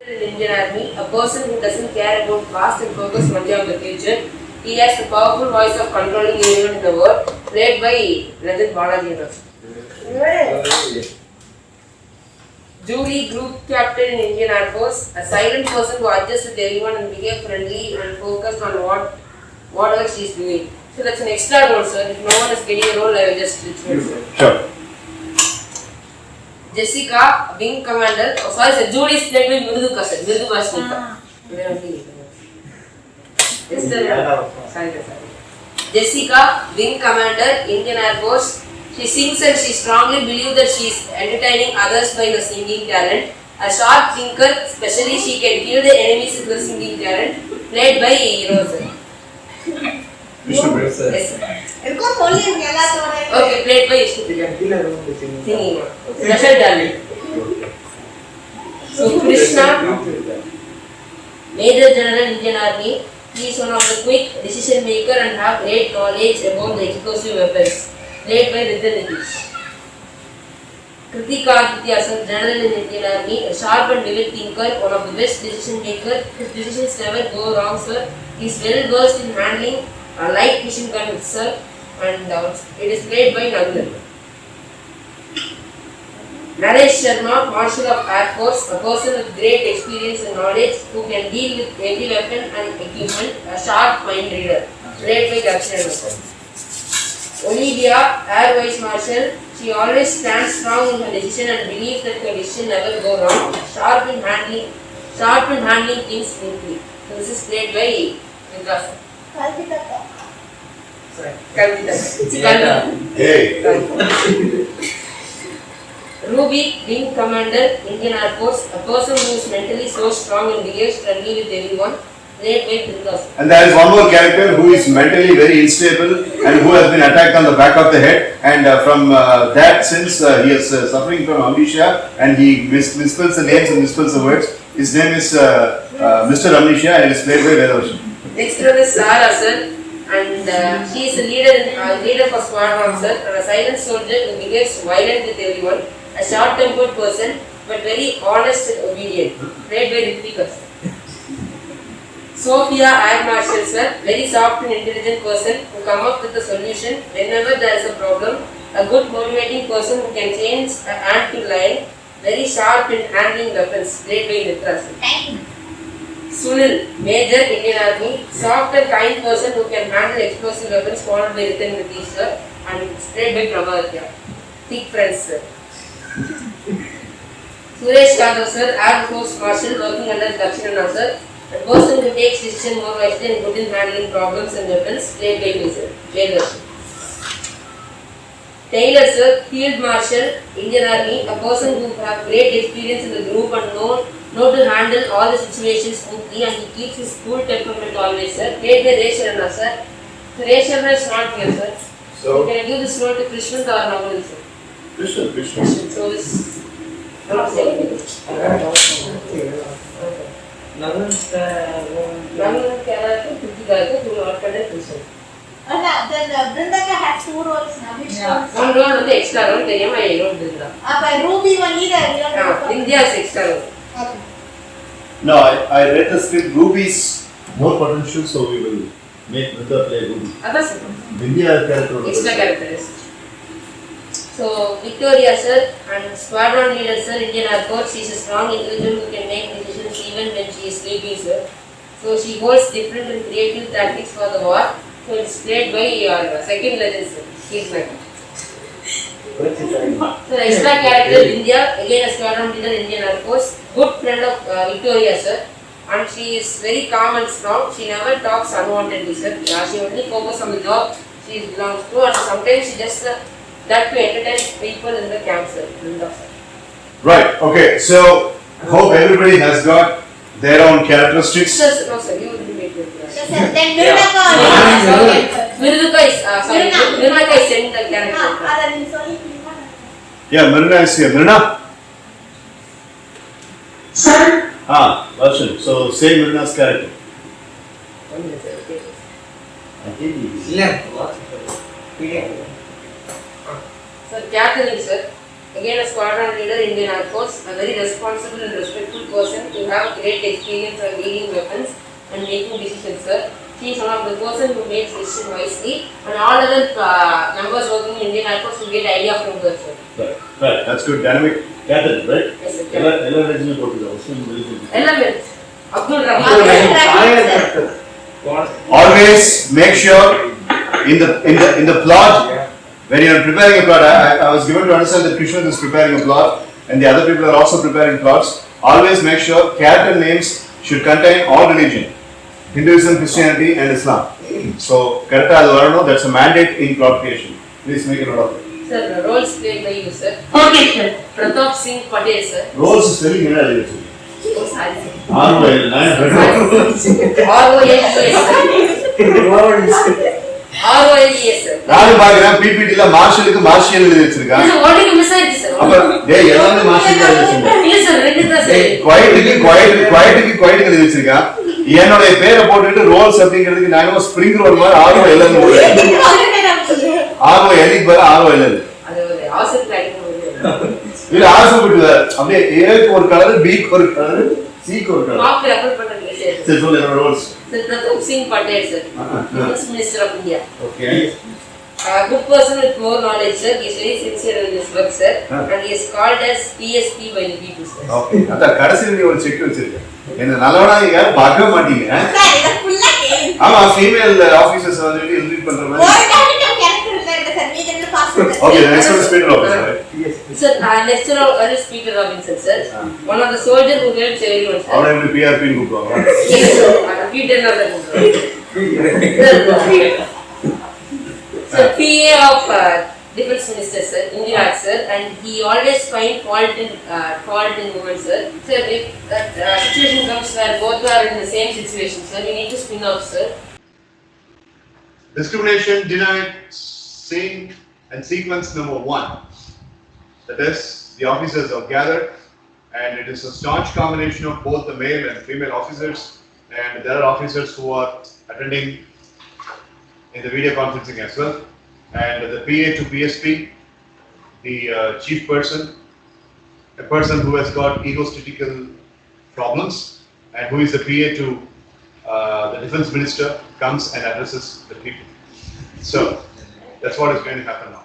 In the Indian Army, a person who doesn't care about past and focus only on the future. He has the powerful voice of controlling everyone in the world, played by Rajat Balaji. Julie, Group Captain in Indian Air Force, a silent person who adjusts with everyone and behave friendly and focused on whatever she is doing. So that's an extra role, sir. If no one is getting a role, I will just switch it. Sure. Jessica, Wing Commander. Oh, sorry, sir. Julie is played by Mriduka, sir. Mriduka Sneaker. Sorry. Jessica, Wing Commander, Indian Air Force. She sings and she strongly believes that she is entertaining others by her singing talent. A sharp thinker, especially she can kill the enemies with her singing talent. Played by Rose. Yes, sir. Okay, played by singing. Special talent. So Krishna, Major General Indian Army. He is one of the quick decision maker and have great knowledge about the explosive weapons. Played by Riddha Nitish. Kritika Aditya, General in Indian Army, a sharp and vivid thinker, one of the best decision makers. His decisions never go wrong, sir. He is well versed in handling a light machine gun with sir, and it is played by Nagar. Naresh Sharma, Marshal of Air Force, a person with great experience and knowledge who can deal with heavy weapon and equipment, a sharp mind reader. Played by Dakshinamurthy. Olivia, Air Vice Marshal, she always stands strong in her decision and believes that her decision never go wrong. Sharp in handling things smoothly. So this is played by Vikas. Kalvita. Hey. Ruby, Wing Commander, Indian Air Force, a person who is mentally so strong and behaves friendly with everyone. And there is one more character who is mentally very unstable and who has been attacked on the back of the head, and from that since he is suffering from amnesia and he misspells the names and misspells the words. His name is Mr. Amnesia and it is played by Vedavashan. Next one is Sarah, sir, and she is a leader for squadron, sir, and a silent soldier who behaves violent with everyone, a short-tempered person but very honest and obedient. Played by Ritika, sir. Sophia, Air Marshal, sir, very soft and intelligent person who come up with a solution whenever there is a problem. A good motivating person who can change an ant to lion. Very sharp in handling weapons. Played by Mitra, sir. Sunil, Major, Indian Army, soft and kind person who can handle explosive weapons. Followed by Ritan Nitish, sir, and played by Prabhatya. Thick friends, sir. Suresh Yadav, sir, Air Force Marshal working under Dakshinamurthy, sir. A person who takes decision more wisely and good in handling problems and weapons. Played by Vedavashan. Taylor, sir, Field Marshal, Indian Army, a person who has great experience in the group and know to handle all the situations smoothly, and he keeps his cool temperament always, sir. Played by Resharana, sir. So Resharana is not here, sir. So can I give this role to Krishnan or Nagal, sir? Krishnan. So this not saying Nagal character, Kritika, who are connected to Krishnan. Then Brindaka has 2 roles now. Which roles? One role is the extra role. I wrote Brinda. Ruby one either. India is extra role. Okay. No, I read the script. Ruby is more potential, so we will make Vrinda play Ruby. Others? India character. Extra characters. So Victoria, sir, and squadron leader, sir, Indian Air Force. She is a strong individual who can make decisions even when she is sleepy, sir. So she holds different and creative tactics for the war. So it's played by your second legend, sir. She's my So the extra character India, again a squadron leader, Indian Air Force, good friend of Victoria, sir, and she is very calm and strong. She never talks unwantedly, sir. She only focuses on the job she belongs to, and sometimes she just that to entertain people in the camp, sir. Right. Okay. So hope everybody has got their own characteristics. No, sir. You will be made with Then Mriduka is sending the character. Yeah, Mirna is here. Mirna? Sir? Varshan. So say Mirna's character. Sir, Catherine, sir. Again, a squadron leader, Indian Air Force, a very responsible and respectful person to have great experience on leading weapons and making decisions, sir. He is one of the person who makes decisions wisely, and all other members working in Indian Air Force will get idea from her, sir. Right. That's good. Dynamic. Captain, right? Yes, sir. Element. Abdul Rahman. Always make sure in the plot, when you are preparing a plot, I was given to understand that Krishna is preparing a plot and the other people are also preparing plots. Always make sure character names should contain all religion, Hinduism, Christianity and Islam. So, that's a mandate in plot creation. Please make a note of it. Sir, roles played by you, sir. Okay, sir. Pratap Singh Patel, sir. Roles is spelling in Oh, sorry, sir. R-O-L-E-S, sir. நானும் பாக்குறேன் பிபிடில மார்ஷலுக்கு martial எழுதி வச்சிருக்கான். Sir, what did you miss out, sir? அப்ப டேய் எல்லாமே martial எழுதி வச்சிருக்கான். இல்ல sir, ரெண்டு தான் sir. குவைட்டுக்கு எழுதி வச்சிருக்கான். என்னோட பேரை போட்டுட்டு ரோல்ஸ் அப்படிங்கிறதுக்கு நான் ஸ்ப்ரிங் ரோல் மாதிரி ROL ROL அது ஒரு அவசரத்துல அடிக்கும். இல்ல ஆசைப்பட்டு அப்படியே ஏக்கு ஒரு கலர் பிக்கு ஒரு கலர் சிக்கு ஒரு கலர் மார்க் ரெஃபர் பண்றது sir. சரி சொல்லுங்க Rolle's. Sir, Pratap Singh Patel, sir. Defense Minister of India. Okay. Good person with more knowledge, sir. He is very sincere in his work, sir. And he is called as PSP by the people, sir. Okay. அத கடைசில நீ ஒரு check வச்சிருக்க. என்ன நல்லவனா யாரும் பார்க்க மாட்டீங்க. Sir, இது ஃபுல்லா கேம். ஆமா ஃபீமேல் ஆபீசர்ஸ் வந்து லீட் பண்ற மாதிரி. ஒரு கேரக்டர் இல்ல sir. நீங்க என்ன பாஸ் பண்ணுங்க. Okay, next one is Peter Robinson, right? Yes. Sir, next one is Peter Robinson, sir. One of the soldiers who helps everyone, sir. அவனை எப்படி PRP ன்னு கூப்பிடுவாங்க. Yes, sir. Peter Robinson. Sir, PA of Defense Minister, sir, Indira, sir, and he always find fault in women, sir. Sir, if that situation comes where both are in the same situation, sir, we need to spin off, sir. Discrimination denied scene and sequence number 1. That is, the officers are gathered and it is a staunch combination of both the male and female officers, and there are officers who are attending in the video conferencing as well, and the PA to PSP, the chief person, a person who has got egotistical problems, and who is the PA to the defense minister, comes and addresses the people. So that's what is going to happen now.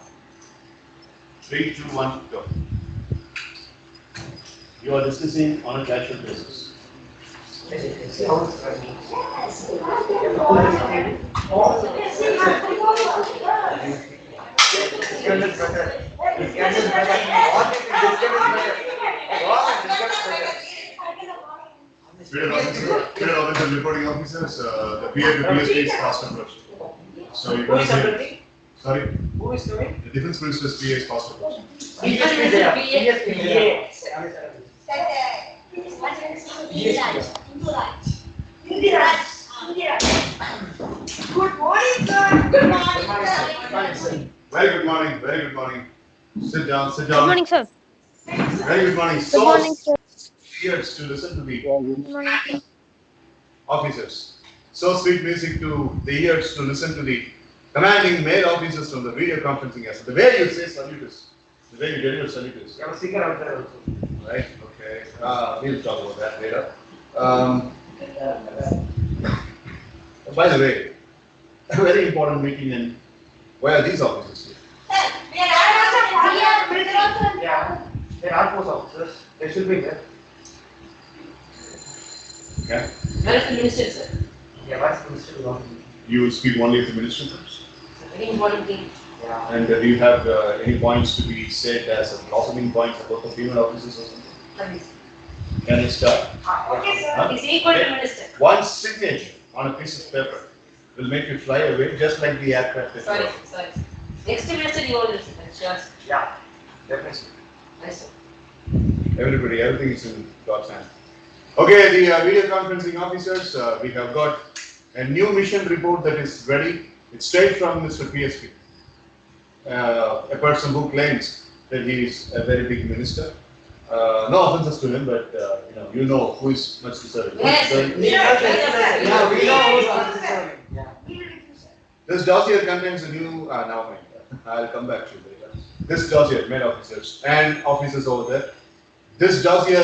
3, 2, 1, go. You are discussing on a casual basis. Peter Robinson reporting officers, the PA to PSP is fast approach. So you can say, sorry? Who is coming? The defense minister's PA is fast approach. Good morning, sir. Good morning, sir. Very good morning, very good morning. Sit down, sit down. Good morning, sir. Very good morning. Good morning, sir. Ears to listen to the Good morning, sir. officers. So sweet music to the ears to listen to the commanding male officers from the video conferencing as well. The way you say salute is, the way you deliver salute is. I'm a singer out there also. Right, okay. We'll talk about that later. By the way, a very important meeting, and why are these officers here? Sir, we are also Yeah, there are post officers. They should be there. Okay. Where is the minister, sir? Yeah, vice minister will not be. You will speak only if the minister comes. Very important thing. Yeah. And do you have any points to be said as a blossoming points about the female officers or something? Can you start? Okay, sir. Huh? It's equal to minister. One signature on a piece of paper will make you fly away, just like the aircraft. that Sorry, fly. sorry. Next minister you will listen. Sure. Yeah, definitely. Nice, sir. Everybody, everything is in God's hand. Okay, the video conferencing officers, we have got a new mission report that is ready. It's straight from Mr. PSP, a person who claims that he is a very big minister. No offenses to him, but you know who is much deserving. Yes. Yeah, we know who's not deserving. Yeah. This dossier contains a new. Now, I'll come back to you later. this dossier, male officers and officers over there. This dossier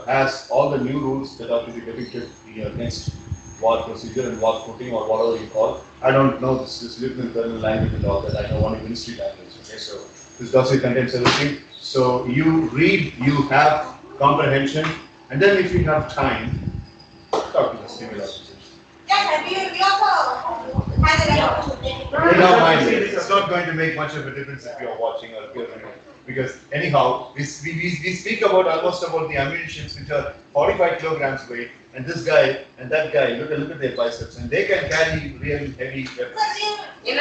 has all the new rules that are to be depicted in your next war procedure and war footing or whatever you call. I don't know this is written in German language and all that. I know only ministry language. Okay, so this dossier contains everything. So you read, you have comprehension, and then if you have time, talk to the civil officers. Yes, we also have the right to take it. No, mind it. It's not going to make much of a difference if you're watching or if you're doing it. Because anyhow, we speak about almost about the ammunitions which are 45 kilograms weight, and this guy and that guy, look at their biceps, and they can carry really heavy weapons. I know very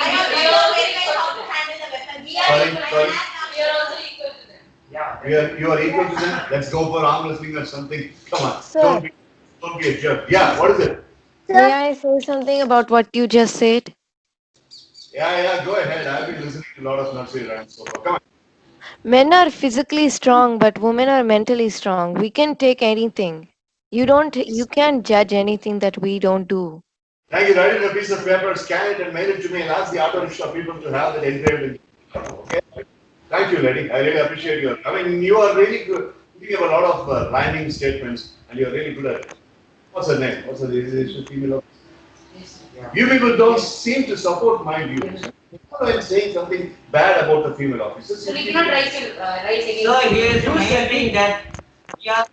well how to handle the weapon. We are Sorry. We are also equal to them. Yeah. You are equal to them. Let's go for arm wrestling or something. Come on, Sir. don't be a jerk. Yeah, what is it? May I say something about what you just said? Yeah, go ahead. I've been listening to a lot of nursery rhymes so far. Come on. Men are physically strong, but women are mentally strong. We can take anything. You can't judge anything that we don't do. Thank you. Write it in a piece of paper, scan it, and mail it to me, and ask the auto rickshaw people to have that engraved in. Okay. Thank you, lady. I really appreciate you. I mean, you are really good. You have a lot of rhyming statements, and you are really good at it. What's her name? What's her name? Female. You people don't seem to support my views. I'm saying something bad about the female officers. So we cannot write against. So here is the main thing that we are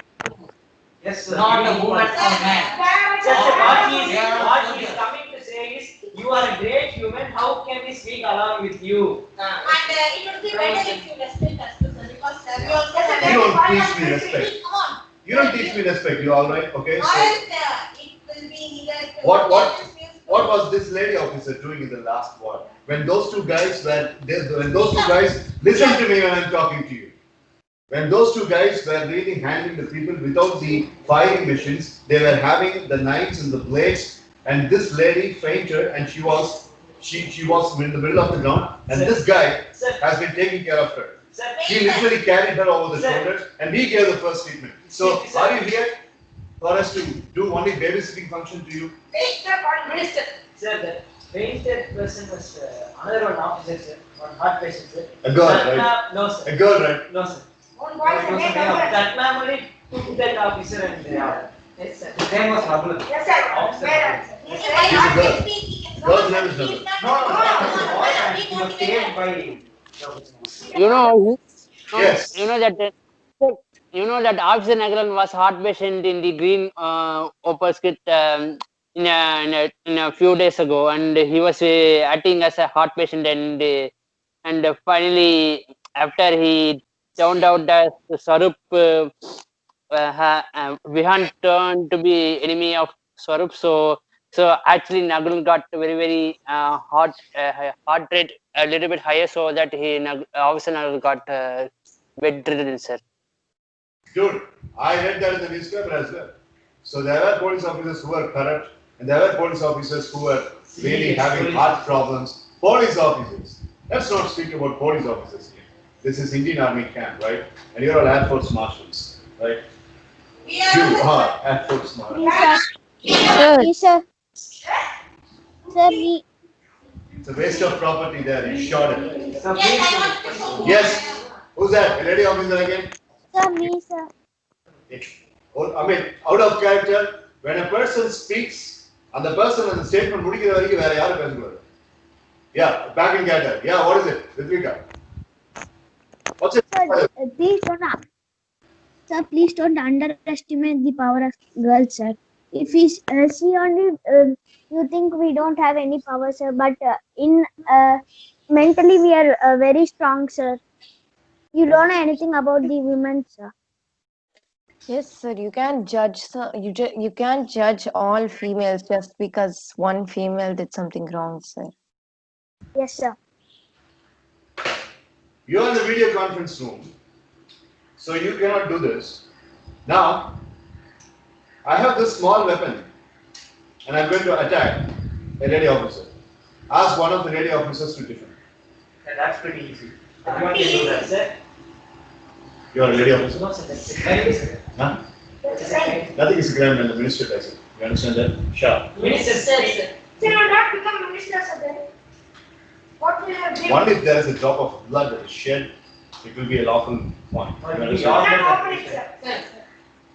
not a woman or man. What he is coming to say is, you are a great human. How can we speak along with you? And it would be better if you respect us, sir, because we also have You don't very teach me important respect. responsibility. Come on. You don't teach me respect. You all right? Okay. Or So else it will be either. what was this lady officer doing in the last war? When those two guys listen to me when I'm talking to you. When those two guys were really handling the people without the firing machines, they were having the knives and the blades, and this lady fainted, and she was in the middle of the ground, and this guy has been taking care of her. He literally carried her over the shoulders, and he gave the first treatment. So, are you here for us to do only babysitting function to you? Minister. Sir, the fainted person was another one officer, sir, on heart patient, sir. A girl, That right? ma'am- No, sir. A girl, right? No, sir. Own No, voice and no, make sir. a That ma'am only took that officer and Yes, sir. his name was Rabula. Yes, sir. Officer. He's a girl. He can Girl's name is He's Nabila. not- He was paid by. You know, Yes. you know that Officer Nagaran was heart patient in the green opera skit in a few days ago, and he was acting as a heart patient, and finally after he turned out that Swarup Vihan turned to be enemy of Swarup, so actually Nagaran got very heart rate a little bit higher, so that Officer Nagaran got bedridden, sir. Dude, I read that in the newspaper as well. So there were police officers who were corrupt, and there were police officers who were really having heart problems. Police officers. Let's not speak about police officers here. This is Indian Army camp, right? And you're all Air Force marshals, right? We You are. are Air Force marshals. Sir, Sir, we, It's a waste of property there. You shot it. So Yes, I want to show. Yes. Who's that? A lady officer again? sir, me, sir. I mean, out of character, when a person speaks, and the person and the statement முடிக்கிற வரைக்கும் வேற யாரும் பேசக்கூடாது. Yeah, back in character. Yeah, what is it? Ritvika. What's it? Sir, please don't underestimate the power of girls, sir. If we see only, you think we don't have any power, sir. But in mentally, we are very strong, sir. You don't know anything about the women, sir. yes, sir. You can't judge. You can't judge all females just because one female did something wrong, sir. Yes, sir. You're in the video conference room, so you cannot do this. Now, I have this small weapon, and I'm going to attack a lady officer. Ask one of the lady officers to defend. that's pretty easy. Everyone can do that, sir. You're a lady officer? No, sir, that's a crime, sir. Huh? That's a crime. Nothing is a crime when the minister does it. You understand that? Sure. Minister, sir. They will not become ministers of the. What will I bring? Only if there is a drop of blood that is shed, it will be a lawful one. You We understand? all Not get open it, that. sir.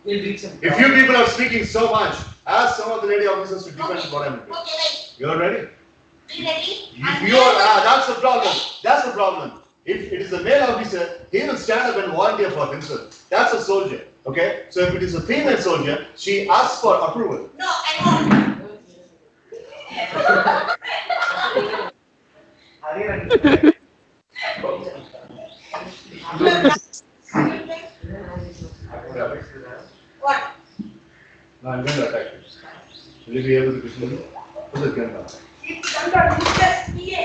We'll read some. If you people are speaking so much, ask some of the lady officers to defend what I'm doing. Okay, right. You are ready? Be ready. If you are, that's the problem. That's the problem. If it is a male officer, he will stand up and volunteer for himself. That's a soldier. Okay? So if it is a female soldier, she asks for approval. No, I won't. What? No, I'm going to attack you. Will you be able to defend me? Put the gun down. It's under Mr. PA.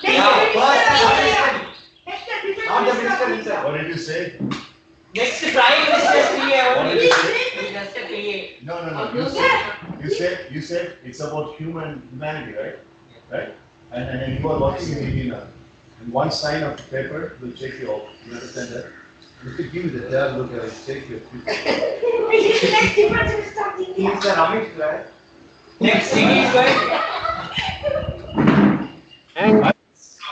Yeah, but Not the minister himself. What did you say? next Prime Minister's PA What only. did you say? He does the PA. No. You said it's about humanity, right? Right? And you are watching in one sign of paper will check you out. You understand that? If you give me the dab look, I will check your future. He's a Ramesh, right? Next thing is going.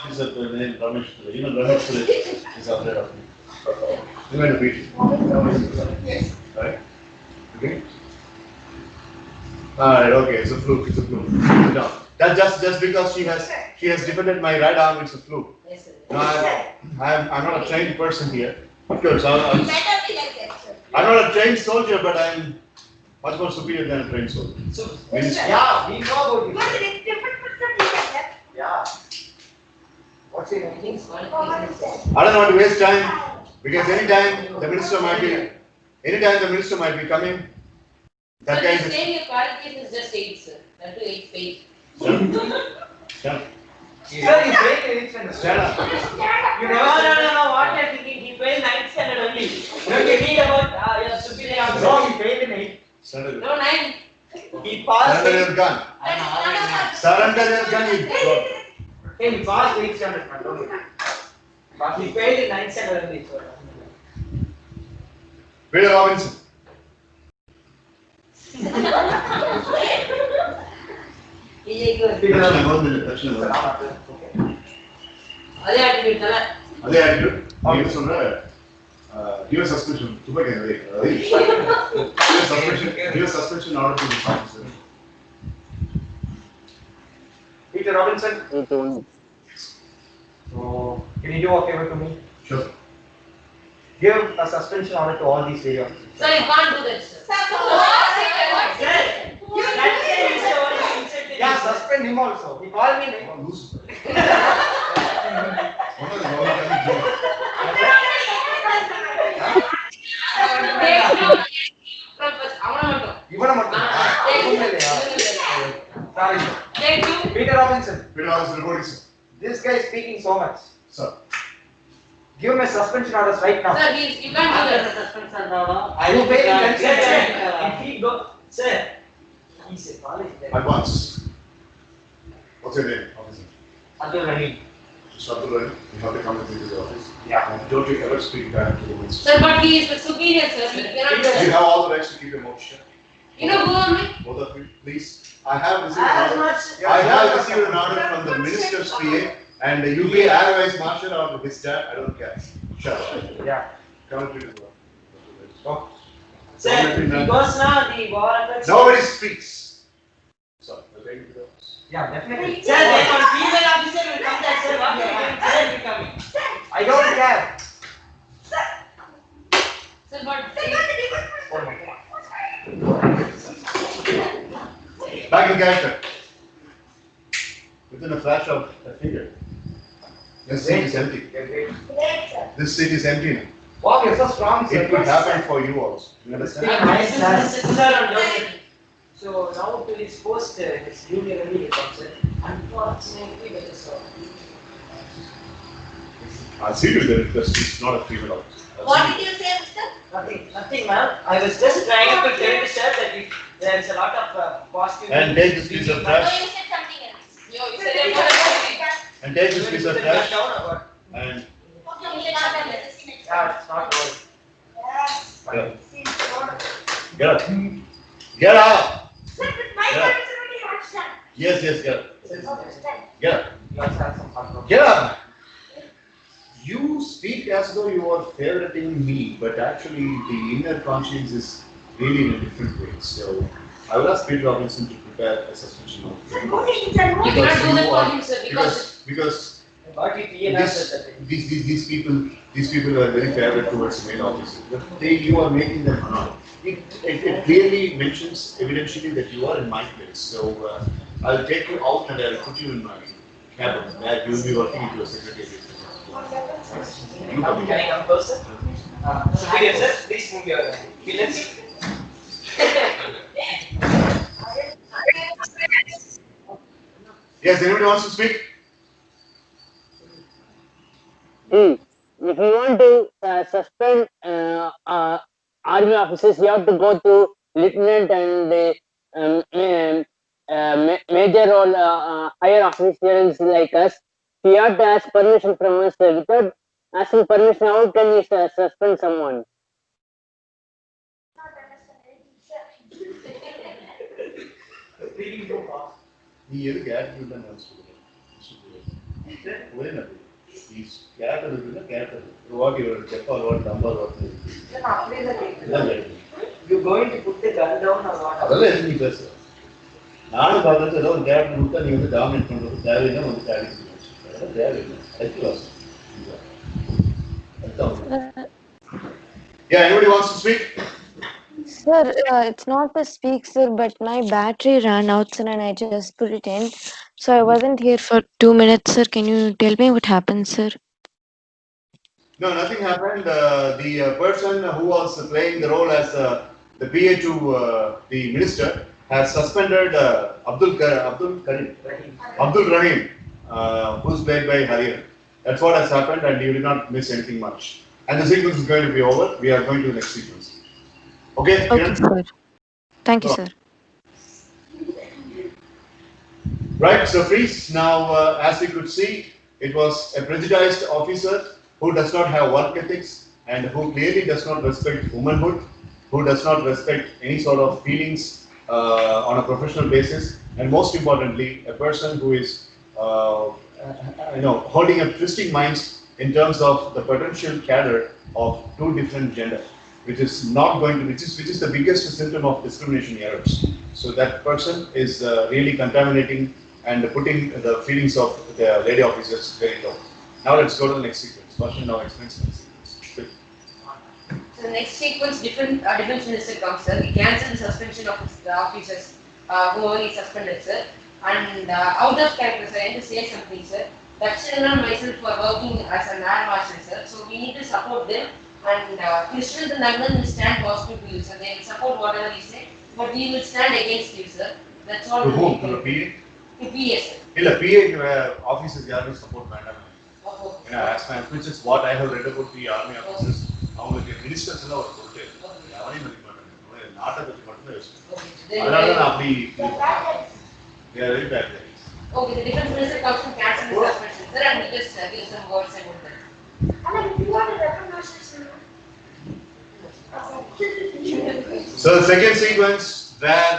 Is that the name Ramesh Sule? You know Ramesh Sule is afraid of me. You're going to beat him. Right? Okay? Alright, okay, it's a fluke, it's a fluke. Sit down. That's just because she has defended my right arm, it's a fluke. Yes, sir. No, I'm not a trained person here. Of course, Better be like that, sir. I'm not a trained soldier, but I'm much more superior than a trained soldier. So, Minister. Yeah, we know about Because it. it's different person is like that. Yeah. What's your name? things one Oh, what thing is is- that? I don't want to waste time because anytime the minister might be coming. That So guy you're is. saying your qualification is just 8, sir. That to 8 faith. Shut Sir, you break the instant. Stand up. You no, what you're thinking, he failed 9th standard only. When you read about your superior officer, No, he failed in 8. Surrender. No, 9. he passed Surrender 8th. your gun. Surrender your gun, you got. Hey, he passed 8th standard, man. Don't worry. But he failed in 9th standard only. So. Peter Robinson. Peter, One minute. அதே attitude தானே? அதே attitude. நீங்க சொல்ற give a suspension. Give a suspension in order to be officer. Peter Robinson. So, can you do a favor to me? Sure. Give a suspension order to all these videos. Sir, you can't do that, sir. Yeah, suspend him also. He called me name. Even a Sorry. Peter Robinson. Peter Robinson reporting, sir. This guy is speaking so much. Sir. Give him a suspension orders right now. Sir, you can't do that. I You will pay him pay attention. If he go, sir, he's a college. Advance. What's your name, officer? Abdul Rahim. Mr. Abdul Rahim, you have to come with me to the office. Yeah. And don't you ever speak back to the minister. Sir, but he is the superior, sir. He cannot do You that. have all the rights to keep your mouth shut. You know who am I? Both of you, please. I have received As an order. much. I have received an order from the minister's PA and you be Air Vice Marshal or his dad, I don't care. Shut up. Yeah. Come to the Oh. Sir, he goes now, the war effects. Nobody speaks. So, okay, you go. Yeah, definitely. Sir, then one female officer will come there, sir. What are you doing? Sir, will coming. I don't care. Sir, but Oh my God. Back in character. Within a flash of a finger. This seat is empty. This seat is empty now. Wow, you're so strong, sir. It could happen for you also. You understand? My sister on Johnson. So now to his post, his duty only will come, sir. Unfortunately, that is so. I'll see you there because it's not a female officer. What did you say, mister? Nothing, ma'am. I was just trying to tell you, sir, that if there is a lot of positive. And take this piece of No, trash. you said something else. you said everything. And take this piece of trash. Trash. And Okay, we can have this next Yeah, it's not good. get up. Get up. Sir, with my Yeah. permission only you understand. Yes, yeah. Yeah. Let's have some fun. Yeah. You speak as though you are favoriting me, but actually the inner conscience is really in a different way. So I will ask Peter Robinson to prepare a suspension of You cannot do that for him, sir, because What if he has such a thing? these people are very favorite towards the male officer. But you are making them annoyed. It clearly mentions evidentially that you are in my place. So I'll take you out and I'll put you in my cabin where you will be working into a secretariat. You Now, come can I come closer? Superior sir, please move your feelings. Yes, anybody wants to speak? If you want to suspend army officers, you have to go to lieutenant and major or higher officials like us. He have to ask permission from us. Without asking permission, how can you suspend someone? Reading too fast. நீ எதுக்கு attitude தான் நினைச்சு character இருக்குன்னா character ஒரு வாட்டி ஒரு செப்பால் வாட்டி number வாட்டி You going to put the gun down or what? அதெல்லாம் எதுக்கு நீ பேச நானும் பார்க்கறது ஏதோ ஒரு கேரக்டர் கொடுத்தா நீ வந்து டாமினேட் பண்றது தேவையில்லை வந்து தேவையில்லை அதெல்லாம் தேவையில்லை அத்தியாவசியம் Yeah, anybody wants to speak? Sir, it's not to speak, sir, but my battery ran out, sir, and I just put it in. So I wasn't here for 2 minutes, sir. Can you tell me what happened, sir? No, nothing happened. The person who was playing the role as the PA to the minister has suspended Abdul Rahim, who's played by Harian. That's what has happened, and you did not miss anything much. And the sequence is going to be over. We are going to the next sequence. Okay? Okay, sir. Thank you, sir. Right, so freeze. Now, as we could see, it was a prejudiced officer who does not have work ethics and who clearly does not respect womanhood, who does not respect any sort of feelings on a professional basis, and most importantly, a person who is, holding up twisting minds in terms of the potential cadre of two different gender, which is not going to, which is the biggest symptom of discrimination errors. So that person is really contaminating and putting the feelings of the lady officers very low. Now let's go to the next sequence. Varshan now explains the next sequence. So the next sequence, defense minister comes, sir. He cancelled the suspension of the officers who were suspended, sir. And out of character, sir, I need to say something, sir. Dakshin and myself were working as an air marshal, sir. So we need to support them. And Christian and Nagran will stand positive to you, sir. They will support whatever you say, but we will stand against you, sir. That's all. To whom? To the PA? To PA, sir. ಇಲ್ಲ PA officers ಯಾರು support ಮಾಡಲ್ಲ Oh, as my which is what I have read about the army officers அவங்களுக்கு ministers எல்லாம் ஒரு பொறுத்து யாரையும் மதிக்க மாட்டாங்க நாட்டை பத்தி மட்டும் தான் யோசிப்பாங்க அதனால நான் அப்படி they are very bad guys. Okay, the defense minister comes to cancel the suspension, sir, and we just give some words about that. So the second sequence where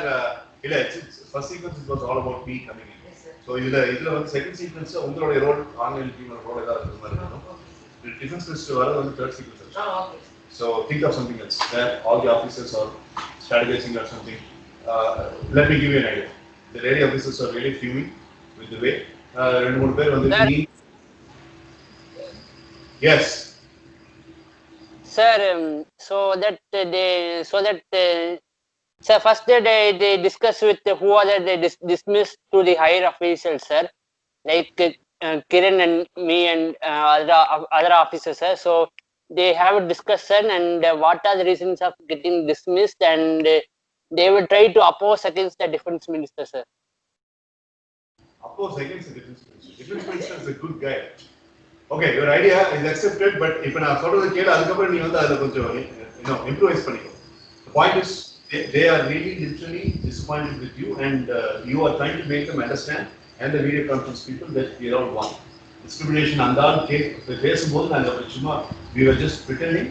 first sequence was all about me coming in. Yes, sir. So இதுல வந்து second sequence உங்களோட role online team role ஏதாவது இருக்கிற மாதிரி இருக்கும். The defense minister வர வந்து third sequence. Oh, okay. So think of something else where all the officers are strategizing or something. Let me give you an idea. The lady officers are really fuming with the way ரெண்டு மூணு பேர் வந்து yes. Sir, so first they discuss with who are they dismissed to the higher officials, sir, like Kiran and me and other officers, sir. So they have a discussion and what are the reasons of getting dismissed, and they will try to oppose against the defense minister, sir. Oppose against the defense minister. Defense minister is a good guy. Okay, your idea is accepted, but if I சொல்றது கேளு அதுக்கப்புறம் நீ வந்து அதுல கொஞ்சம் improvise பண்ணிக்கோ. The point is they are really literally disappointed with you, and you are trying to make them understand, and the video conference people, that we are all one. Discrimination and all பேசும்போது நாங்க சும்மா we were just pretending,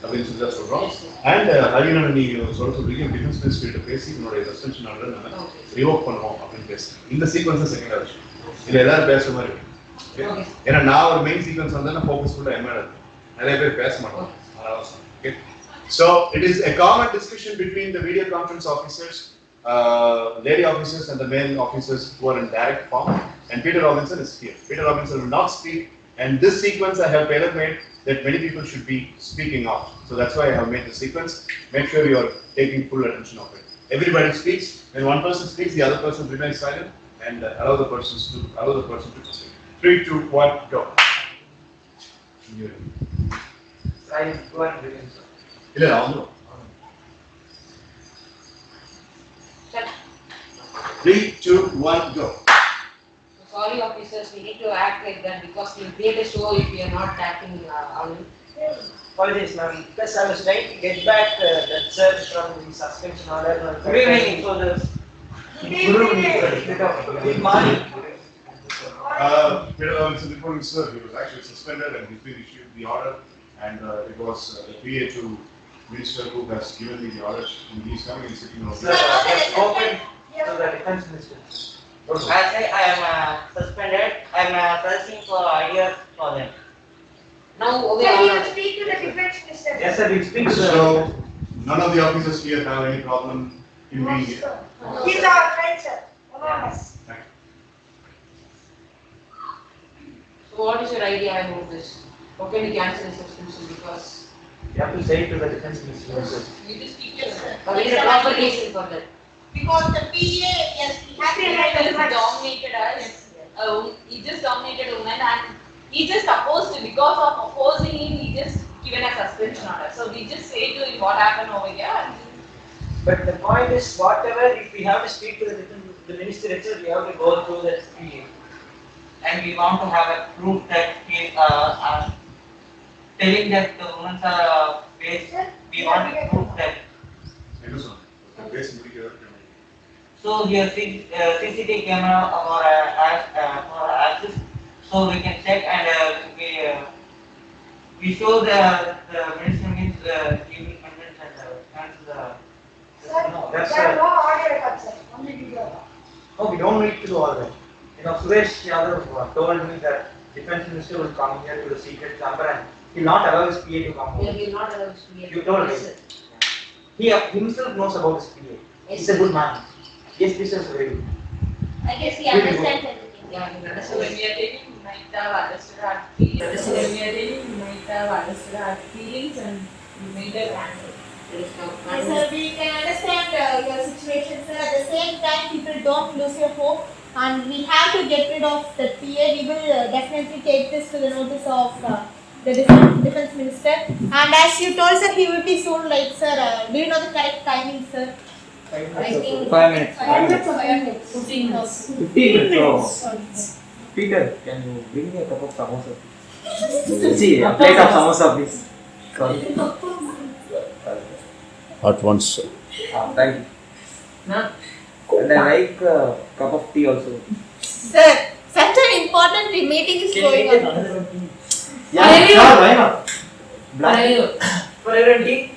அப்படின்னு சொல்லி தான் சொல்றோம். And Haryana நீ சொல்றீங்க defence மினிஸ்ட்ரிட்ட பேசி உன்னுடைய சஸ்பென்ஷன் ஆர்டர் நம்ம ரிவோக் பண்ணுவோம் அப்படின்னு பேசுறேன். இந்த சீக்வன்ஸ் செகண்ட் விஷயம். இதுல எல்லாரும் பேசுற மாதிரி இருக்கு. ஏன்னா நான் ஒரு மெயின் சீக்வன்ஸ் வந்தா ஃபோக்கஸ்ஃபுல்லா எம்எல் நிறைய பேர் பேச மாட்டோம். அதனால okay. So it is a common discussion between the video conference officers, lady officers and the male officers who are in direct form, and Peter Robinson is here. Peter Robinson will not speak, and this sequence I have tailor-made that many people should be speaking of. So that's why I have made the sequence. Make sure you are taking full attention of it. Everybody speaks. When one person speaks, the other person remains silent and allow the person to proceed. 3, 2, 1, go. I go and begin, sir. இல்ல ஆமா. 3, 2, 1, go. Sorry officers, we need to act like that because we'll create a show if we are not acting on it. Apologies, ma'am, because I was trying to get back that sir from the suspension order. Good evening. So the good morning. Peter Robinson reporting, sir, he was actually suspended and he's been issued the order, and it was the PA to Minister who has given me the orders, and he's coming and sitting over Sir, there. I have spoken to the defense minister. I say I am suspended. I am searching for ideas for them. Now, Sir, okay, you will speak to the defense minister. Yes, sir, we speak to So none of the officers here have any problem in being here. He's our friend, sir. Among us. Thank you. so what is your idea about this? How can we cancel the suspension because you have to say it to the defense minister. Sir. there is a proper reason for that. Because the PA, yes, he has to write He very much. dominated us. He just dominated women and he just opposed it. Because of opposing him, he just given a suspension order. So we just say to him what happened over here. But the point is, whatever, if we have to speak to the minister itself, we have to go through that PA. And we want to have a proof that he telling that the women are based. We want to prove that. என்ன சொன்னீங்க? பேசி முடிக்கிறது. So here CCTV camera or access, so we can check and we show the minister means giving comments and cancel the. Sir, No, that's there are no audio records, sir. Only video. No, we don't need to do all that. You know, Suresh Yadav told me that defense minister will come here to the secret chamber and he will not allow his PA to come We over. will not allow this to be a You told me. Yes, sir. He himself knows about his PA. He's a good man. Yes, this is very good. I guess he Really understands everything. Yeah, we So understand. when we are telling, you might have understood our feelings. So when we are telling, you might have understood our feelings and you made a cancel. There is no Yes, sir, we can understand your situation, sir. At the same time, people don't lose your hope, and we have to get rid of the PA. We will definitely take this to the notice of the defense minister. And as you told, sir, he will be soon. Like, sir, do you know the correct timing, sir? I think 5 minutes. 5 minutes or 5 minutes? 15 minutes. 15 minutes. Peter, can you bring me a cup of samosa? See, a plate of samosa, please. At once. Thank you. No. And I like a cup of tea also. Sir, such an important meeting is going on. Yeah, sure, why not? Black For everyone, tea?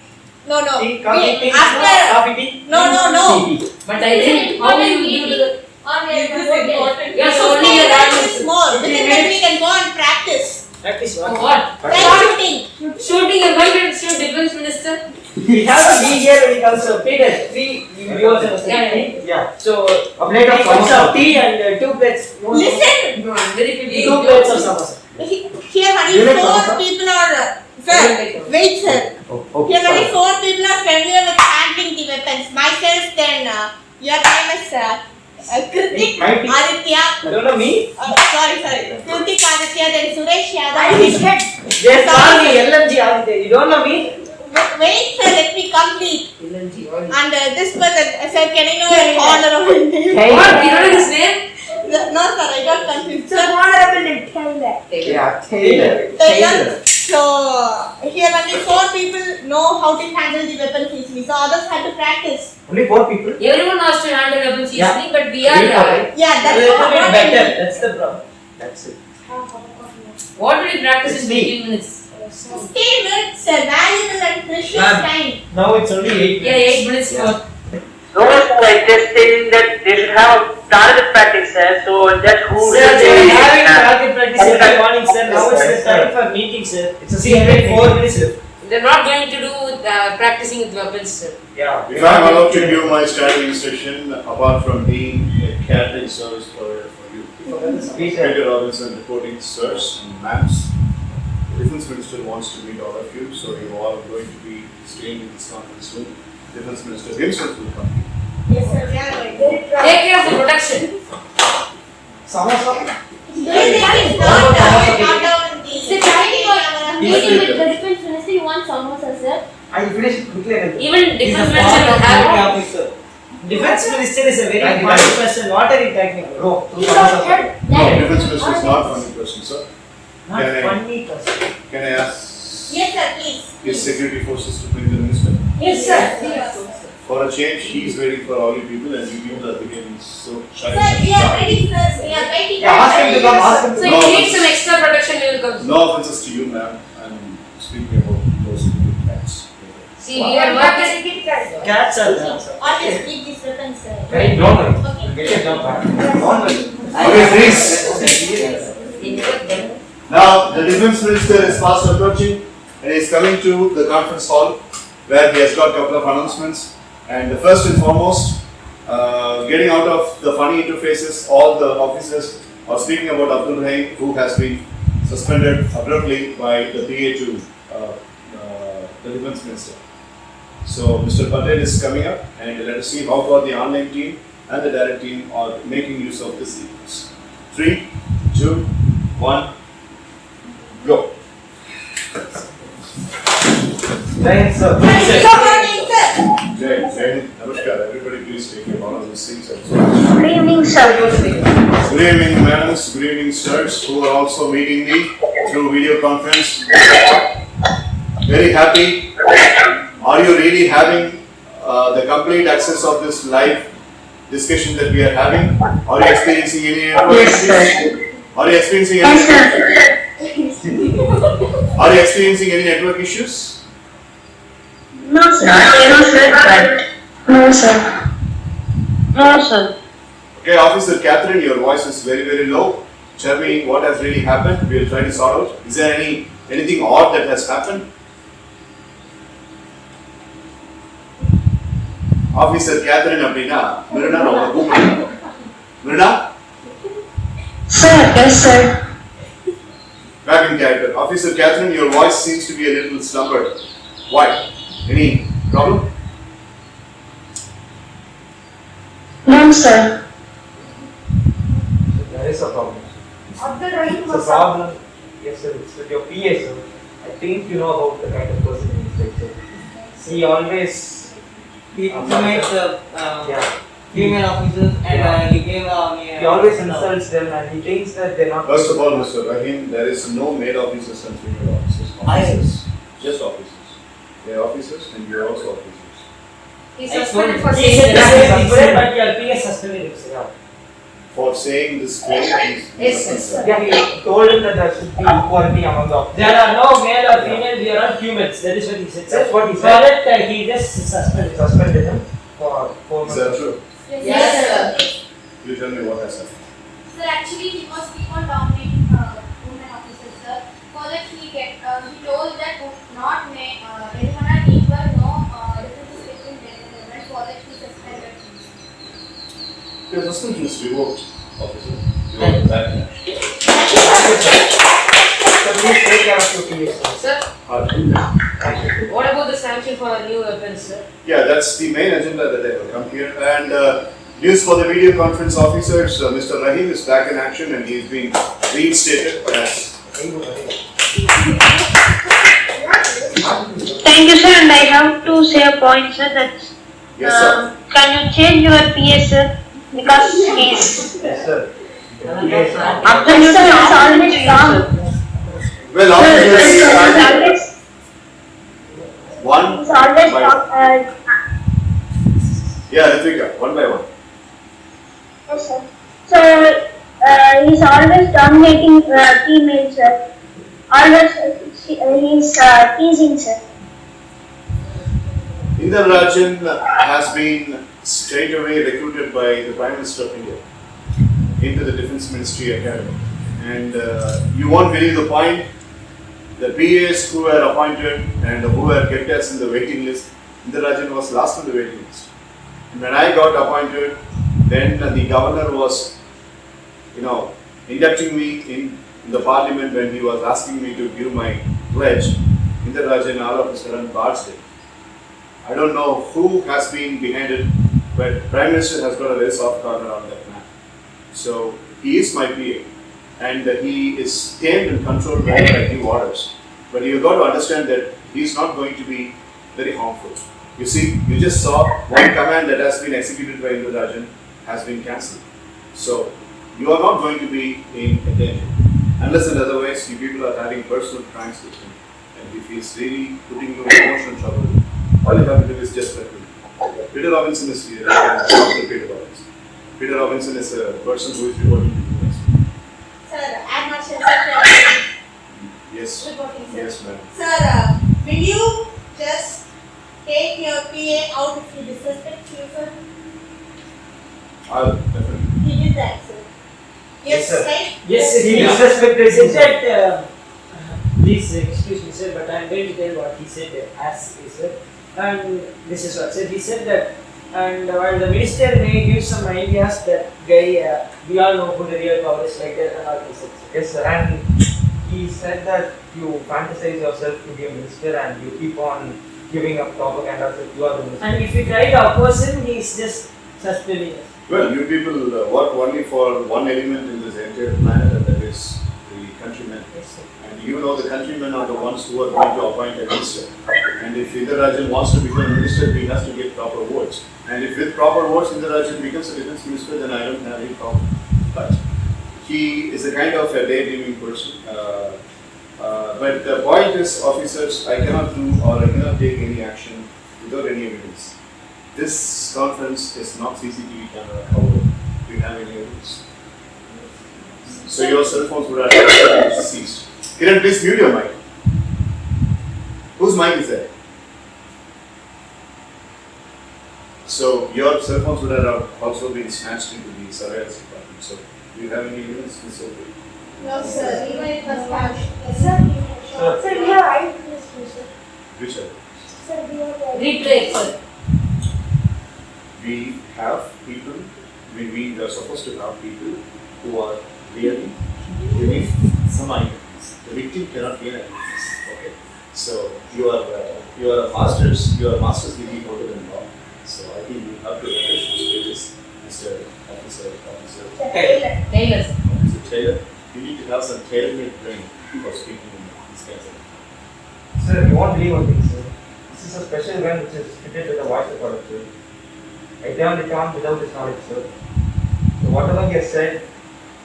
No, no. Tea, coffee, tea, After. coffee, tea? No, no, no. tea. but I think how will you do the On This is important. Yes, So only only a that is more. Within that we can go and practice. Practice for what? what? Like shooting. Shooting a gun at shoot defense minister? We have to be here when it comes to Peter. 3 viewers and Yeah, Yeah. So A plate of cups samosa. of tea and 2 plates. Listen. No, I'm very fit. 2 plates of samosa. Here only You like 4 samosa? people are. Sir, wait, sir. Oh, okay. Here only sorry. 4 people are familiar with handling the weapons. Myself, then your name is Kritik My tea. Aditya. Don't know me? Sorry. Kritik Aditya, then Suresh Yadav. Yes, sorry, LMG Aditya. You don't know me? Wait, sir, let me complete. LNG oil. And this person, sir, can I know your honorable name? What? You know his name? No, sir, I got confused. Sir, honorable name, Taylor. Yeah, Taylor. Taylor. So, here only 4 people know how to handle the weapons easily. So, others had to practice. Only 4 people? Everyone knows to handle weapons easily, Yeah. but we are. We are- Yeah, that's A little what bit I better. mean. That's the problem. That's it. What will you practice in It's me. 15 minutes? 15 minutes, valuable and precious Ma'am. time. Now it's only 8 Yeah, minutes. 8 minutes more. No, like just saying that they should have target practice, sir. So that who Sir, they really are having target practice every morning, sir. Now it's the time for meeting, sir. See, every 4 minutes, sir. They're not going to do with practicing with weapons, sir. Yeah. If I am allowed to give my standing instruction, apart from being a catering service for you, Peter Robinson reporting sirs and ma'ams. The Defence Minister wants to meet all of you, so you all are going to be staying in this conference room. Defence Minister himself will come. Yes, sir. We are very proud. Take care of the protection. It's not down the. It's a timing for Meeting with the defense minister, you want samosa, sir? I finish it quickly. Even He's defense a minister part will of have. military officer. Defense minister is a very important person. What are you talking about? No, No, Defence Minister is not funny person, sir. not Can I- funny person. Can I ask Yes, sir, please. his security forces to bring the minister? Yes, sir. For a change, he is waiting for all you people, and you people are becoming so shy. Sir, we are ready, sir. We are waiting. Yeah, ask him to come, ask him So to if No, you need some extra protection, we will come. No offenses to you, ma'am. I'm speaking about those little cats. See, we are working. Cats are there, sir. Always keep this weapon, sir. Right, don't worry. Okay. Get your job back. Don't worry. Okay, please. Now, the Defence Minister is fast approaching and is coming to the conference hall where he has got a couple of announcements. And the first and foremost, getting out of the funny interfaces, all the officers are speaking about Abdul Rahim, who has been suspended abruptly by the PA to the Defence Minister. So, Mr. Patel is coming up, and let us see how far the online team and the direct team are making use of this sequence. 3, 2, 1, go. Right, sir. Good morning, sir. Jai, Namaskar. Everybody please take your honors seats and so on. Good evening, sir. Good evening, madams. Good evening, sirs, who are also meeting me through video conference. Very happy. Are you really having the complete access of this live discussion that we are having? Are you experiencing any network issues? Are you experiencing Are you experiencing any network issues? No, sir. No, sir. No, sir. No, sir. Okay, Officer Catherine, your voice is very, very low. Tell me what has really happened. We will try to sort out. Is there anything odd that has happened? Officer Catherine அப்படினா மிருனா நம்ம கூப்பிடுறோம். மிருனா? Sir, yes, sir. Back in character. Officer Catherine, your voice seems to be a little slumbered. Why? Any problem? No, sir. There is a problem. It's a problem. Yes, sir. It's with your PA, sir. I think you know about the kind of person he is like, sir. He always. He intimates the Yeah. female officers and he gave He always insults them and he thinks that they're not. First of all, Mr. Rahim, there is no male officers and female officers. Officers. Just officers. They are officers and you are also officers. He's suspended for He said saying the same that. thing, but your PA suspended him, sir. For saying this claim, Yes, yes. Yeah, he told him that there should be equality among the officers. There are no male or female, we are all humans. That is what he said. That's what he said. For that, he just suspended him for 4 Is that months. true? Yes, sir. You tell me what has happened. Sir, actually, he was keep on dominating women officers, sir. For that, he told that not everyone are equal, no differences between men and women. For that, he suspended him. Your suspension is revoked, officer. You are back in action. So please take care of your PA, sir. Sir, Thank you. what about the sanction for new weapons, sir? Yeah, that's the main agenda that I have come here. And news for the video conference officers, Mr. Rahim is back in action and he is being reinstated as. Thank you, sir. And I have to say a point, sir. That Yes, sir. can you change your PA, sir? Because he's Yes, sir. absolutely always wrong. Well, Sir, officers, he's always one by wrong. yeah, Ritvika, one by one. Yes, sir. So, he's always dominating females, sir. Always, He's teasing, sir. Inder Rajan has been straight away recruited by the Prime Minister of India into the Defence Ministry Academy. And you won't believe the point, the PAs who were appointed and who were kept as in the waiting list, Inder Rajan was last on the waiting list. And when I got appointed, then the governor was, inducting me in the parliament when he was asking me to give my pledge. Inder Rajan all of a sudden barged it. I don't know who has been behind it, but Prime Minister has got a very soft corner on that man. So he is my PA, and he is tamed and controlled by I give orders. But you've got to understand that he is not going to be very harmful. You see, you just saw one command that has been executed by Inder Rajan has been cancelled. So you are not going to be in danger. Unless and otherwise, you people are having personal crimes with him. And if he is really putting you in emotional trouble, all you have to do is just let him. Peter Robinson is here. Peter Robinson. Peter Robinson is a person who is reporting to you. Sir, I'm not sure. Sir, Yes. reporting, sir. Yes, ma'am. Sir, will you just take your PA out if he disrespects you, sir? I'll definitely. He did that, sir. Yes, sir. right? Yes, he disrespected. He said, please excuse me, sir, but I am going to tell what he said as he said. And this is what said. He said that, and while the minister may give some ideas, that guy, we all know who the real power is like that and all this. Yes, sir. And he said that you fantasize yourself to be a minister and you keep on giving up propaganda that you are the minister. And if you try to oppose him, he is just suspending us. Well, you people work only for one element in this entire planet, and that is the countrymen. Yes, sir. And you know the countrymen are the ones who are going to appoint a minister. And if Inder Rajan wants to become a minister, he has to get proper votes. And if with proper votes Inder Rajan becomes a defense minister, then I don't have any problem. But he is a kind of a daydreaming person. But the point is, officers, I cannot do or I cannot take any action without any evidence. This conference is not CCTV camera covered. Do you have any evidence? So your cell phones would have been seized. Kiran, please mute your mic. Whose mic is that? So your cell phones would have also been snatched into the surveillance department. So do you have any evidence, Mr. Obi? No, sir. Even it was cash. Sir, we have eyewitness, sir. Which evidence? Sir, we have Replay, sir. We have people, we are supposed to have people who are really giving some eyewitness. The victim cannot be an eyewitness. Okay. So you are a master's degree holder in law. So I think you have to refresh those pages, Mr. Officer Taylor, sir. Officer Taylor. You need to have some tailor-made brain for speaking in these kinds of things. Sir, you won't believe one thing, sir. This is a special gun which is fitted with a voice recorder, sir. I turned it on without his knowledge, sir. So whatever he has said,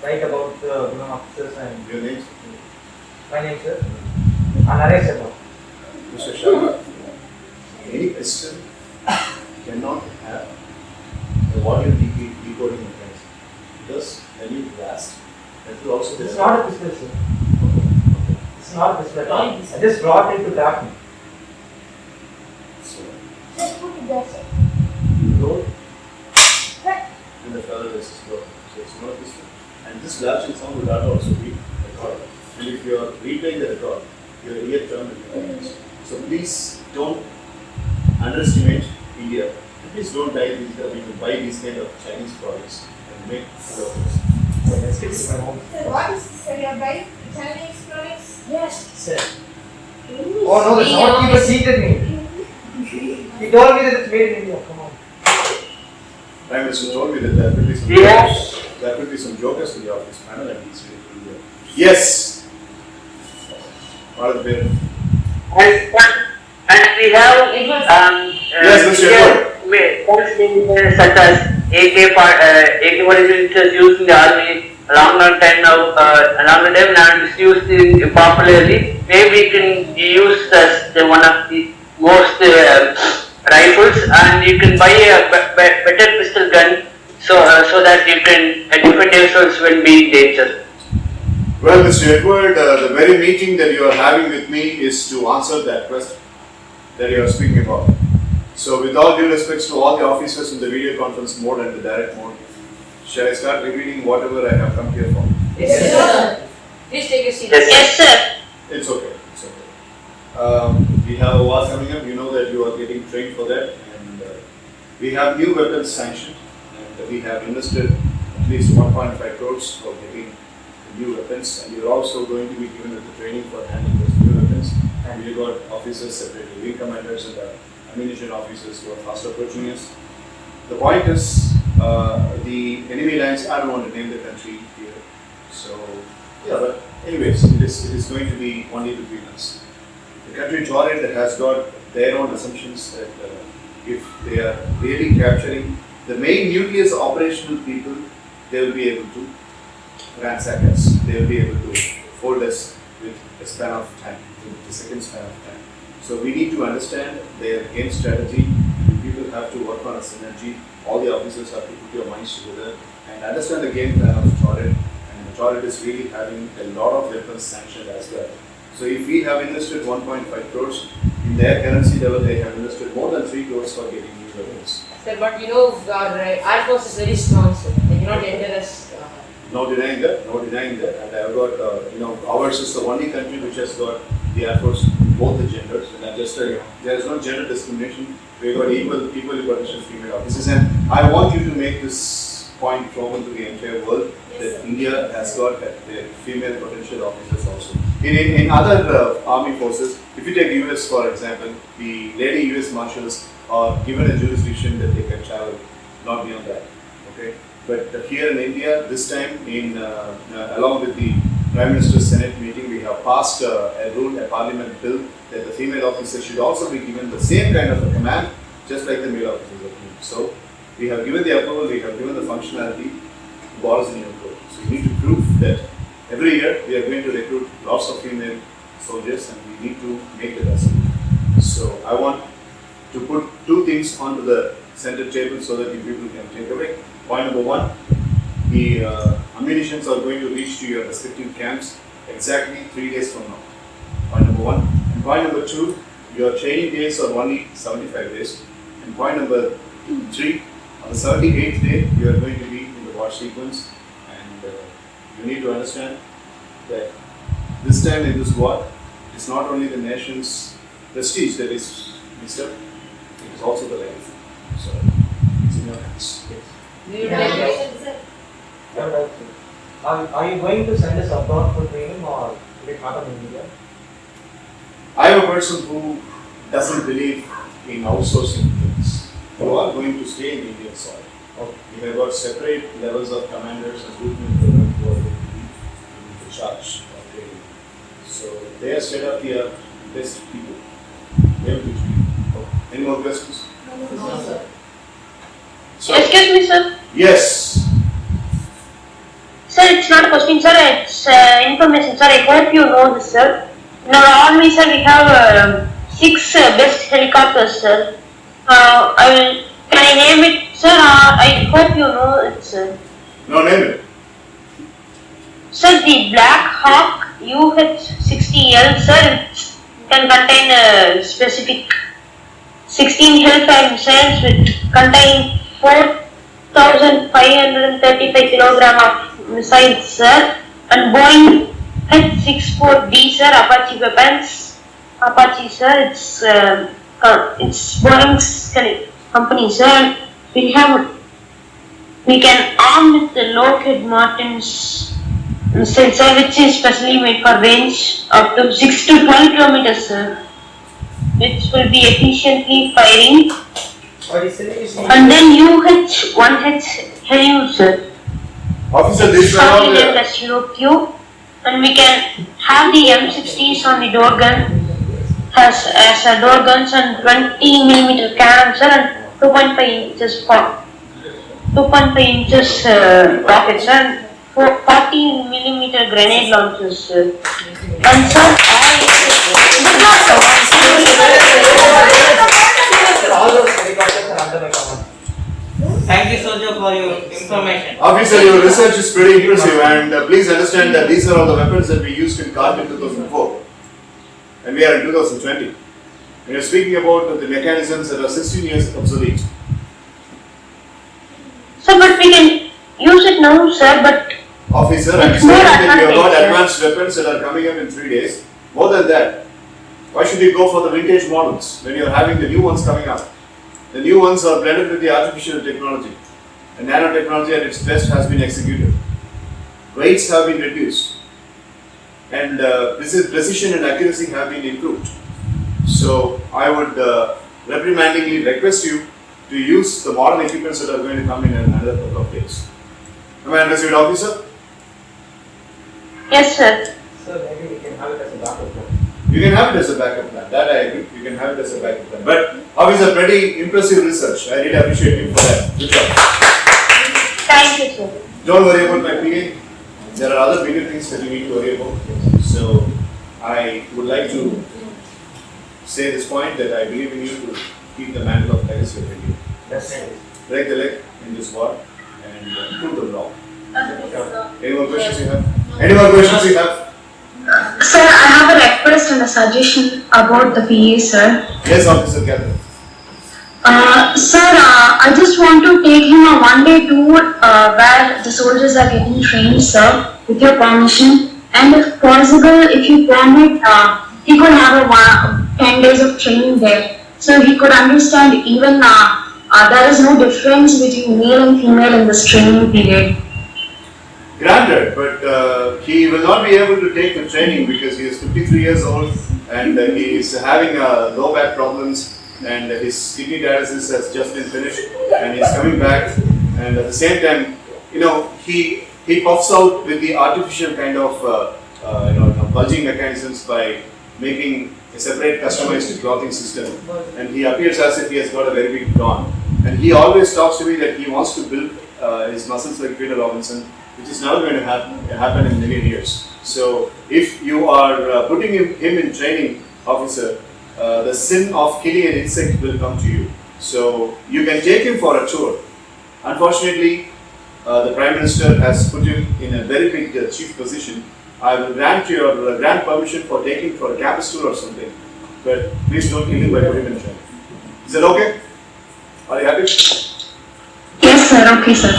right about the women officers and Your name? my name, sir. Anare Sharma. Mr. Sharma, any pistol cannot have a audio decoding mechanism. Because when you blast, that will also be. It's not a pistol, sir. It's not a pistol at all. I just brought it to trap me. So Just put it there, sir. you load and the fellow is slow. So it's not a pistol. And this blasting sound would not also be recorded. And if you are replaying the record, your ear turned will be. So please don't underestimate India. And please don't buy these kind of Chinese products and make products. Let's get to my home. Sir, what is this? Sir, you're buying Chinese products? Yes, sir. Oh no, that's not he was cheated me. He told me that it's made in India. Come on. Prime Minister told me that there will be some Yes. there will be some jokers in the office panel and he's really good. Yes. What are the parents? And we have Yes, Mr. such as AK-47 is used in the army long time now, long time now is used popularly. Maybe we can use as one of the most rifles, and you can buy a better pistol gun so that you can defend yourselves when being in danger. Well, Mr. Edward, the very meeting that you are having with me is to answer that question that you are speaking about. So, with all due respects to all the officers in the video conference mode and the direct mode, shall I start repeating whatever I have come here for? Yes, sir. Please take a seat. Yes, sir. It's okay. It's okay. We have a war coming up. You know that you are getting trained for that, and we have new weapons sanctioned, and we have invested at least 1.5 crores for getting the new weapons, and you're also going to be given the training for handling those new weapons. And we got officers separately, wing commanders and ammunition officers who are fast approaching us. The point is, the enemy lines. I don't want to name the country here, so yeah. But anyways, it is going to be only between us. The country Jordan that has got their own assumptions that if they are really capturing the main nucleus operational people, they will be able to ransack us. They will be able to fold us with a span of time, with a second span of time. So we need to understand their game strategy. People have to work on a synergy. All the officers have to put your minds together and understand the game plan of Jordan. And Jordan is really having a lot of weapons sanctioned as well. So if we have invested 1.5 crores, in their currency level they have invested more than 3 crores for getting new weapons. Sir, but you know, our Air Force is very strong, sir. They cannot enter us. No denying that, no denying that. And I have got, ours is the only country which has got the Air Force, both the genders. And I just tell you, there is no gender discrimination. We have got equally potential female officers. And I want you to make this point proven to the entire world that India has got female potential officers also. In other army forces, if you take US for example, the lady US marshals are given a jurisdiction that they can travel, not beyond that. Okay, but here in India, this time, along with the Prime Minister's Senate meeting, we have passed a rule, a parliament bill, that the female officers should also be given the same kind of a command, just like the male officers are given. So we have given the approval, we have given the functionality. The ball is in your court. So you need to prove that every year we are going to recruit lots of female soldiers, and we need to make it as so I want to put two things onto the center table so that you people can take away. Point number one, the ammunitions are going to reach to your respective camps exactly 3 days from now. Point number one. And point number two, your training days are only 75 days. And point number three, on the 78th day, you are going to be in the war sequence, and you need to understand that this time in this war, it is not only the nation's prestige that is mixed up, it is also the legacy. So, it's in your hands. Are you going to send us abroad for training, or will it happen in India? I am a person who doesn't believe in outsourcing things. You are going to stay in Indian soil. Okay. We have got separate levels of commanders and lieutenant colonel who are going to be in charge of training. So they are state of the art, best people. They have to be. Any more questions? No, sir. So, Excuse me, sir. yes. Sir, it's not a question, sir. It's information, sir. I hope you know this, sir. In our army, sir, we have 6 best helicopters, sir. Can I name it, sir? I hope you know it, sir. No, name it. Sir, the Black Hawk UH-60L, sir, it can contain a specific 16 Hellfire missiles with contain 4,535 kilogram of missiles, sir, and Boeing H-64D, sir, Apache weapons. Apache, sir, it's Boeing's company, sir. We can arm with the Lockheed Martin's missile, sir, which is specially made for range up to 6 to 12 kilometers, sir, which will be efficiently firing. And then UH-1H HELU, sir. Officer, this is all the and we can have the M60s on the door gun as a door guns and 20mm cannons, sir, and 2.5 inches rockets and 40mm grenade launchers, sir. And sir, All those helicopters are under my command. Thank Thank you, soldier, for your information. Officer, your research is pretty impressive, and please understand that these are all the weapons that we used in Khartoum in 2004, and we are in 2020. We are speaking about the mechanisms that are 16 years obsolete. So, but we can use it now, sir, but Officer, I'm It's saying more that you have got advantage, advanced weapons that are coming up in 3 days. More than that, why should you go for the vintage models when you are having the new ones coming up? The new ones are blended with the artificial technology. And nanotechnology at its best has been executed. Weights have been reduced. And precision and accuracy have been improved. So I would reprimandingly request you to use the modern equipments that are going to come in another couple of days. Am I understood, officer? yes, sir. Sir, maybe we can have it as a backup plan. You can have it as a backup plan. That I agree. You can have it as a backup plan. But officer, pretty impressive research. I really appreciate you for that. Good job. Thank you, sir. Don't worry about my PA. There are other bigger things that you need to worry about. So I would like to say this point that I believe in you to keep the mantle of legacy of India. That's it. Break the leg in this war and prove them wrong. Any more questions you have? Any more questions you have? Sir, I have a request and a suggestion about the PA, sir. Yes, Officer Catherine. Sir, I just want to take him a one-day tour where the soldiers are getting trained, sir, with your permission. And if possible, if you permit, he could have a 10 days of training there. So he could understand even there is no difference between male and female in this training period. Granted, but he will not be able to take the training because he is 53 years old and he is having low back problems and his kidney dialysis has just been finished and he's coming back, and at the same time, you know, he puffs out with the artificial kind of bulging mechanisms by making a separate customized clothing system, and he appears as if he has got a very big don, and he always talks to me that he wants to build his muscles like Peter Robinson, which is now going to happen in many years. So if you are putting him in training, officer, the sin of killing an insect will come to you. So you can take him for a tour. Unfortunately, the Prime Minister has put him in a very big chief position. I will grant your grant permission for taking for a campus tour or something, but please don't kill him by putting him in training. Is that okay? Are you happy? Yes, sir. Okay, sir.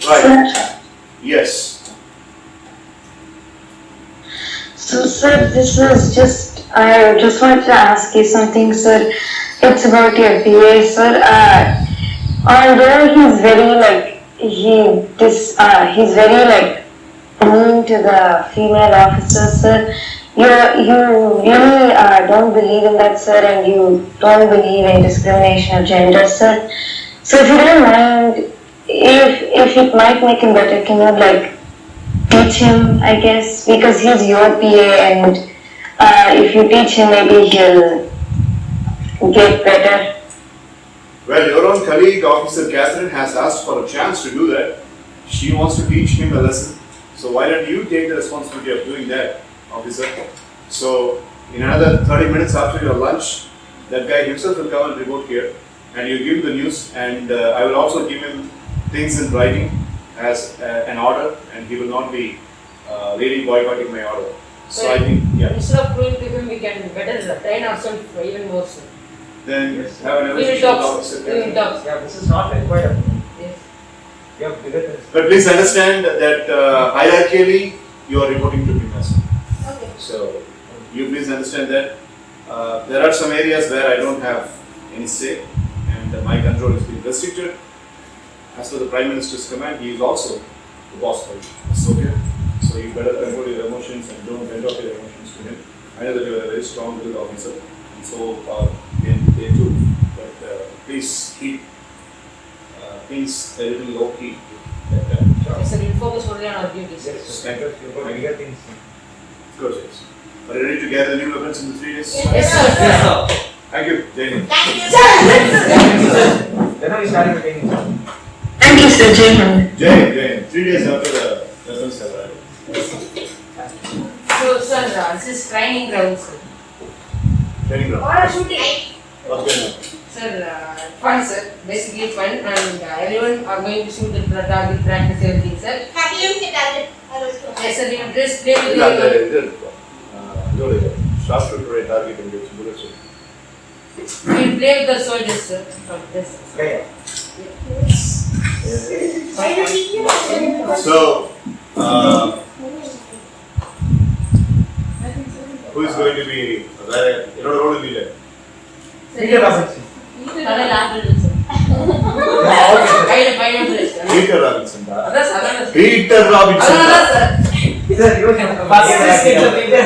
Right. Sir. Yes. So, sir, I just wanted to ask you something, sir. It's about your PA, sir. Although he's very he's very mean to the female officers, sir. You really don't believe in that, sir, and you don't believe in discrimination of gender, sir. So, if you don't mind, if it might make him better, can you teach him, I guess, because he's your PA, and if you teach him, maybe he'll get better. Well, your own colleague, Officer Catherine, has asked for a chance to do that. She wants to teach him a lesson. So why don't you take the responsibility of doing that, officer? So in another 30 minutes after your lunch, that guy himself will come and report here, and you give him the news, and I will also give him things in writing as an order, and he will not be really boycotting my order. So I think, yeah. Instead of going to him, we can better train ourselves even more. So. Then Yes, have an We will evaluation talk. officer. We will talk. Yeah, this is not required of me. Yes. You have bigger things. But please understand that hierarchically you are reporting to him as well. Okay. So you please understand that there are some areas where I don't have any say, and my control is being restricted. As per the Prime Minister's command, he is also the boss for you. That's okay. So you better control your emotions and don't vent off your emotions to him. I know that you are a very strong-willed officer, and so are they too. But please keep things a little low-key. Yes, sir, we'll focus only on our duties. Yes, thank you. You've got bigger things. Of course, yes. Are you ready to gather new weapons in the 3 days? Yes, sir. Yes, sir. Thank you, Jane. Thank you, sir. Then are we starting the training, sir? Thank you, sir. Jai Hind. Jane, 3 days after the weapons have arrived. So, sir, this is training ground, sir. Training ground. Or a shooting. What's going on? Sir, fun sir, basically fun, and everyone are going to shoot the target, practice everything sir. Have you hit the target? Yes sir, we will just play with இல்ல அந்த the... இது இதோட short ஷூட்டரோட target எங்க வச்சு bullet shoot We will play with the soldiers sir. Yes. So who is going to be வேற என்னோட role இல்ல Peter Robinson. Adha last sir. Final sir. Peter Robinson டா Adha sadana sir. Peter Robinson Adha sir. Sir, you was First skit of Peter.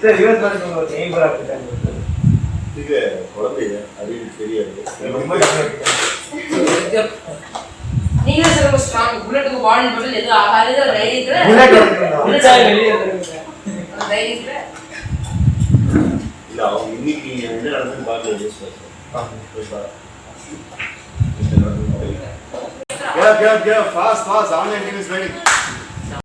Sir, you was going to name for Peter. இது குழந்தைங்க அறிவு தெரியாது ரொம்ப கஷ்டம். நீங்க sir ரொம்ப strong புல்லட்டுக்கு பாடி பதில் எது ஆகாது தைரியத்துல Bullet ஓடுறீங்க. Bullets ஆ வெளியே வந்துருங்க. தைரியத்துல இல்ல அவங்க இன்னைக்கு என்ன நடந்ததுன்னு பார்க்கல ஜஸ்ட் போய் பாரு Yeah, fast, online game is ready.